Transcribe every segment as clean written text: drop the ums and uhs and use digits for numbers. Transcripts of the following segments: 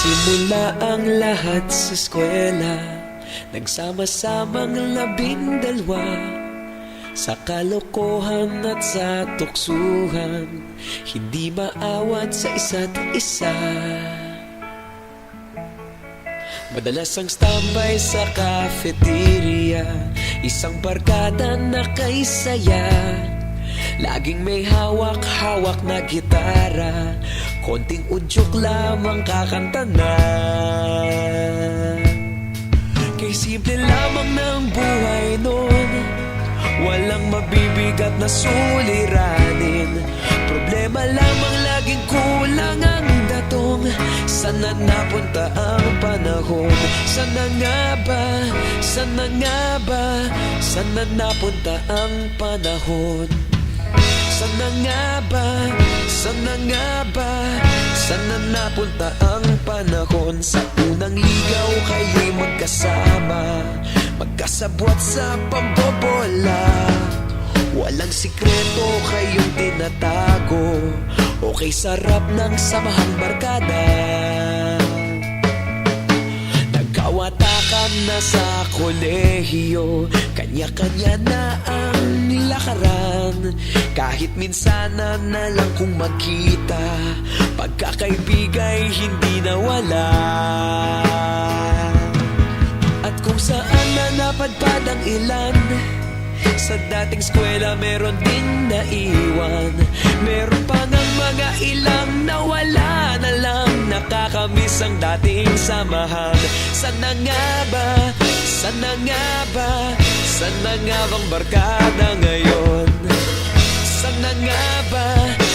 Nagsimula ang lahat sa eskwela, nagsama-samang 12 sa kalokohan at sa tuksuhan, hindi maawat sa isa't isa. Madalas ang standby sa cafeteria, isang barkada na kaysaya, laging may hawak-hawak na gitara, konting udyok lamang kakanta na. Kay simple lamang ng buhay nun, walang mabibigat na suliranin, problema lamang laging kulang ang datong. Sana napunta ang panahon? Sana nga ba? Sana nga ba? Sana napunta ang panahon? Sana nga ba? Sana nga ba? Sana napunta ang panahon? Sa unang ligaw kayo'y magkasama, magkasabwat sa pambobola, walang sikreto kayong tinatago, okay sarap ng samahang barkada. Nagkawatakan na sa kolehiyo, kanya-kanya na ang lakaran, kahit minsan na lang kung magkita, pagkakaibigay hindi nawala. At kung saan na napadpad ang ilan, sa dating eskwela meron din naiwan, meron pa ng mga ilang nawala na lang, nakakamiss ang dating samahan. Sana nga ba? Sana nga ba? Sana nga bang barkada ngayon? Sana nga ba?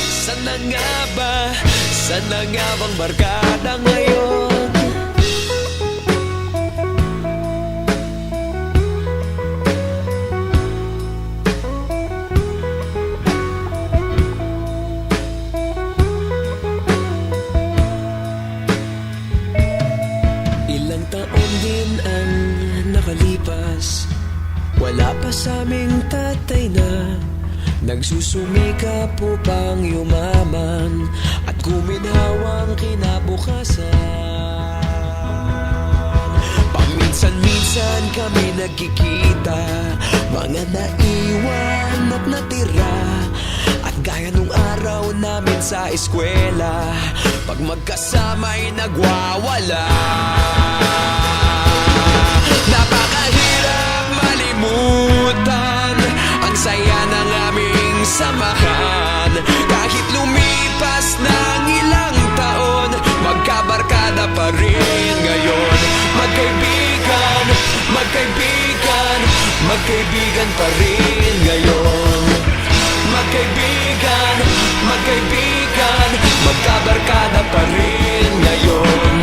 Sana nga ba? Sana nga bang barkada ngayon? Ilang taon din ang nakalipas, wala pa sa aming tatay na nagsusumikap upang yumaman at guminhawang kinabukasan. Paminsan-minsan kami nagkikita, mga naiwan at natira, at gaya nung araw namin sa eskwela, pag magkasama'y nagwawala. Napakahirap malimutan ang saya ng aming samahan, kahit lumipas ng ilang taon, magkabarkada pa rin ngayon. Magkaibigan, magkaibigan, magkaibigan pa rin ngayon. Magkaibigan, magkaibigan, magkabarkada pa rin ngayon.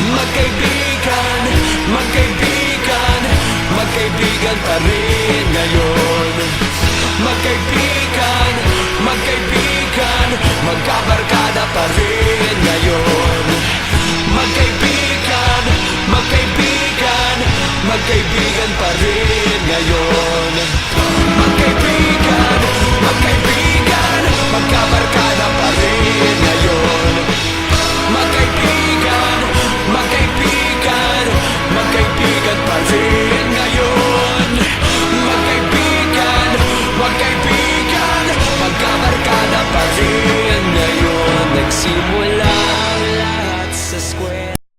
Magkaibigan, magkaibigan, magkaibigan pa rin ngayon. Magkaibigan, magkaibigan, magkabarkada pa rin ngayon. Magkaibigan, magkaibigan, magkaibigan pa rin ngayon.